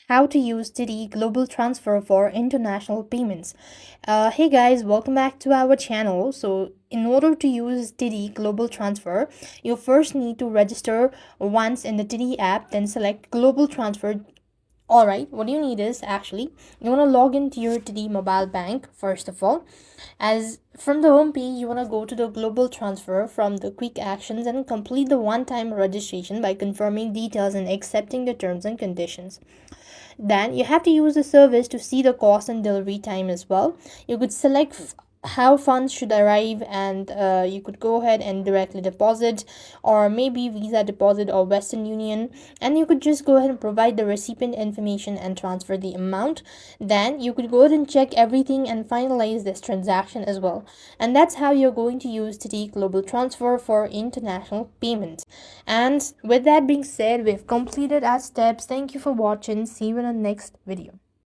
how to use Didi Global Transfer for international payments. Hey guys, welcome back to our channel. So, in order to use Didi Global Transfer, you first need to register once in the Didi app, then select Global Transfer. Alright, what you need is actually you want to log into your Didi mobile bank first of all. As from the home page, you want to go to the global transfer from the quick actions and complete the one-time registration by confirming details and accepting the terms and conditions. Then you have to use the service to see the cost and delivery time as well. You could select how funds should arrive, and you could go ahead and directly deposit, or maybe Visa deposit or Western Union, and you could just go ahead and provide the recipient information and transfer the amount. Then you could go ahead and check everything and finalize this transaction as well. And that's how you're going to use Titi Global Transfer for international payments. And with that being said, we've completed our steps. Thank you for watching. See you in the next video.